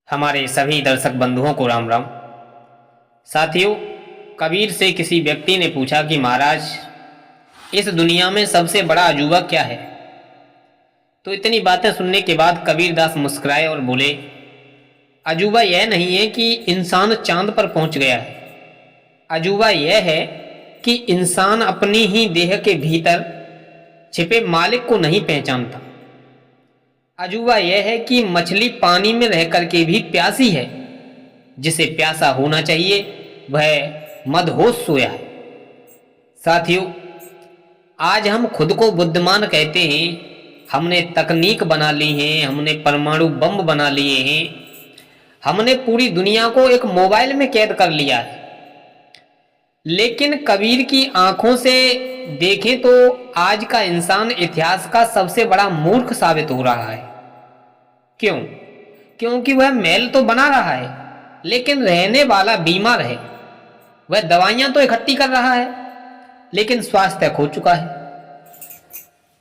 हमारे सभी दर्शक बंधुओं को राम राम। साथियों, कबीर से किसी व्यक्ति ने पूछा कि महाराज, इस दुनिया में सबसे बड़ा अजूबा क्या है? तो इतनी बातें सुनने के बाद कबीरदास मुस्कुराए और बोले, अजूबा यह नहीं है कि इंसान चांद पर पहुंच गया है। अजूबा यह है कि इंसान अपनी ही देह के भीतर छिपे मालिक को नहीं पहचानता। अजूबा यह है कि मछली पानी में रह करके भी प्यासी है। जिसे प्यासा होना चाहिए वह मदहोश सोया है। साथियों, आज हम खुद को बुद्धिमान कहते हैं। हमने तकनीक बना ली है, हमने परमाणु बम बना लिए हैं, हमने पूरी दुनिया को एक मोबाइल में कैद कर लिया है। लेकिन कबीर की आंखों से देखें तो आज का इंसान इतिहास का सबसे बड़ा मूर्ख साबित हो रहा है। क्यों? क्योंकि वह महल तो बना रहा है, लेकिन रहने वाला बीमार है। वह दवाइयां तो इकट्ठी कर रहा है, लेकिन स्वास्थ्य खो चुका है।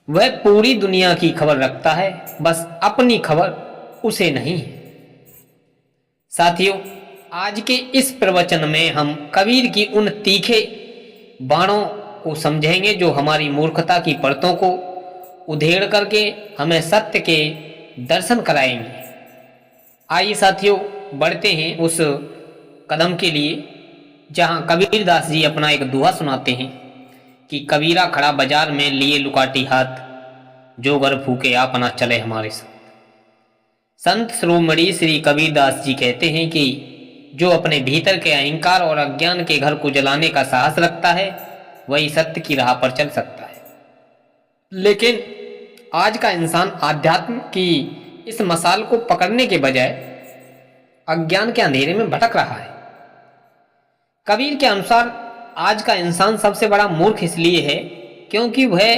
वह पूरी दुनिया की खबर रखता है, बस अपनी खबर उसे नहीं है। साथियों, आज के इस प्रवचन में हम कबीर की उन तीखे बाणों को समझेंगे जो हमारी मूर्खता की परतों को उधेड़ करके हमें सत्य के दर्शन कराएंगे। आइए साथियों, बढ़ते हैं उस कदम के लिए जहां कबीरदास जी अपना एक दोहा सुनाते हैं कि कबीरा खड़ा बाजार में लिए लुकाटी हाथ, जो घर फूके आप ना चले हमारे साथ। संत शिरोमणि श्री कबीरदास जी कहते हैं कि जो अपने भीतर के अहंकार और अज्ञान के घर को जलाने का साहस रखता है वही सत्य की राह पर चल सकता है। लेकिन आज का इंसान आध्यात्म की इस मसाल को पकड़ने के बजाय अज्ञान के अंधेरे में भटक रहा है। कबीर के अनुसार आज का इंसान सबसे बड़ा मूर्ख इसलिए है क्योंकि वह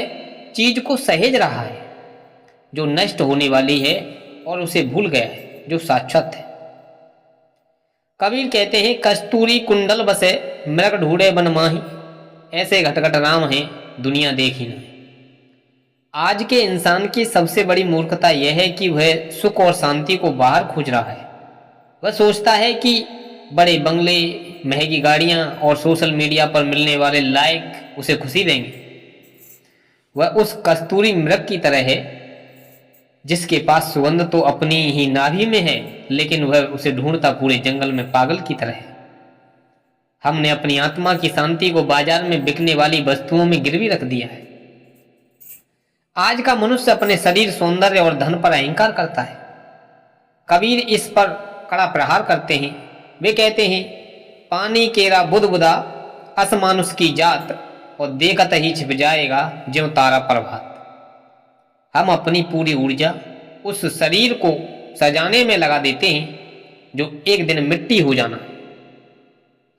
चीज को सहेज रहा है जो नष्ट होने वाली है और उसे भूल गया है जो शाश्वत है। कबीर कहते हैं, कस्तूरी कुंडल बसे मृग ढूंढे बन माही, ऐसे घटघट राम है दुनिया देखी नहीं। आज के इंसान की सबसे बड़ी मूर्खता यह है कि वह सुख और शांति को बाहर खोज रहा है। वह सोचता है कि बड़े बंगले, महंगी गाड़ियां और सोशल मीडिया पर मिलने वाले लाइक उसे खुशी देंगे। वह उस कस्तूरी मृग की तरह है जिसके पास सुगंध तो अपनी ही नाभि में है, लेकिन वह उसे ढूंढता पूरे जंगल में पागल की तरह है। हमने अपनी आत्मा की शांति को बाजार में बिकने वाली वस्तुओं में गिरवी रख दिया है। आज का मनुष्य अपने शरीर, सौंदर्य और धन पर अहंकार करता है। कबीर इस पर कड़ा प्रहार करते हैं। वे कहते हैं, पानी केरा बुध बुधा असमानुष की जात, और देखत ही छिप जाएगा ज्यों तारा प्रभात। हम अपनी पूरी ऊर्जा उस शरीर को सजाने में लगा देते हैं जो एक दिन मिट्टी हो जाना है।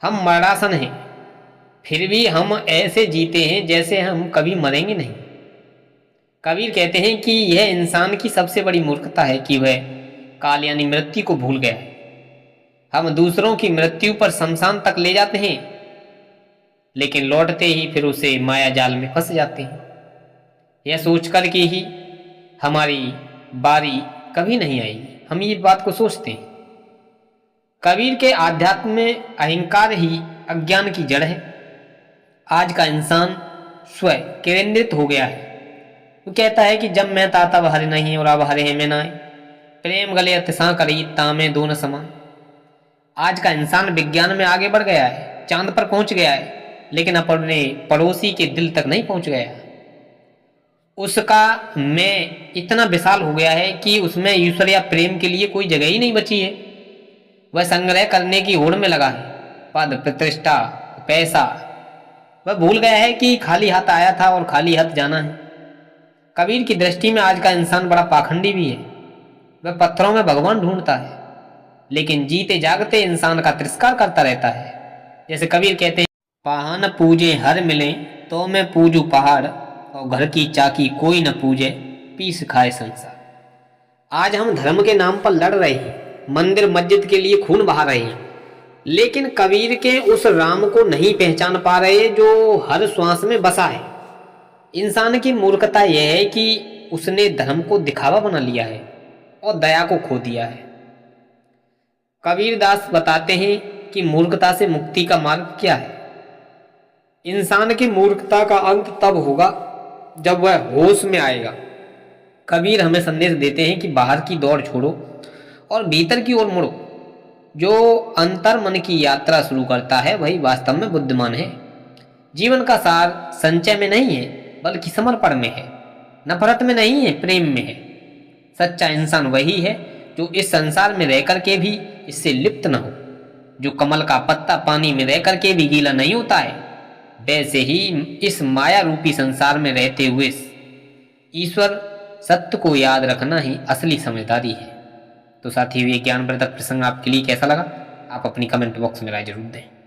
हम मरणासन हैं, फिर भी हम ऐसे जीते हैं जैसे हम कभी मरेंगे नहीं। कबीर कहते हैं कि यह इंसान की सबसे बड़ी मूर्खता है कि वह काल यानी मृत्यु को भूल गया है। हम दूसरों की मृत्यु पर शमशान तक ले जाते हैं, लेकिन लौटते ही फिर उसे माया जाल में फंस जाते हैं, यह सोचकर कि ही हमारी बारी कभी नहीं आएगी। हम ये बात को सोचते हैं। कबीर के आध्यात्म में अहंकार ही अज्ञान की जड़ है। आज का इंसान स्वयं केंद्रित हो गया है। वो कहता है कि जब मैं था तब हरे नहीं और अब हरे में नाय, प्रेम गले अतिशा करी तामे दोनों समान। आज का इंसान विज्ञान में आगे बढ़ गया है, चांद पर पहुंच गया है, लेकिन अपने पड़ोसी के दिल तक नहीं पहुंच गया। उसका मैं इतना विशाल हो गया है कि उसमें ईश्वर या प्रेम के लिए कोई जगह ही नहीं बची है। वह संग्रह करने की होड़ में लगा है, पद, प्रतिष्ठा, पैसा। वह भूल गया है कि खाली हाथ आया था और खाली हाथ जाना है। कबीर की दृष्टि में आज का इंसान बड़ा पाखंडी भी है। वह पत्थरों में भगवान ढूंढता है, लेकिन जीते जागते इंसान का तिरस्कार करता रहता है। जैसे कबीर कहते हैं, पाहन पूजे हर मिले तो मैं पूजू पहाड़, और घर की चाकी कोई न पूजे पीस खाए संसार। आज हम धर्म के नाम पर लड़ रहे हैं, मंदिर मस्जिद के लिए खून बहा रहे हैं, लेकिन कबीर के उस राम को नहीं पहचान पा रहे जो हर श्वास में बसा है। इंसान की मूर्खता यह है कि उसने धर्म को दिखावा बना लिया है और दया को खो दिया है। कबीर दास बताते हैं कि मूर्खता से मुक्ति का मार्ग क्या है। इंसान की मूर्खता का अंत तब होगा जब वह होश में आएगा। कबीर हमें संदेश देते हैं कि बाहर की दौड़ छोड़ो और भीतर की ओर मुड़ो। जो अंतर मन की यात्रा शुरू करता है वही वास्तव में बुद्धिमान है। जीवन का सार संचय में नहीं है बल्कि समर्पण में है। नफरत में नहीं है, प्रेम में है। सच्चा इंसान वही है जो इस संसार में रहकर के भी इससे लिप्त न हो। जो कमल का पत्ता पानी में रहकर के भी गीला नहीं होता है, वैसे ही इस माया रूपी संसार में रहते हुए ईश्वर सत्य को याद रखना ही असली समझदारी है। तो साथियों, ये ज्ञानवर्धक प्रसंग आपके लिए कैसा लगा? आप अपनी कमेंट बॉक्स में राय जरूर दें।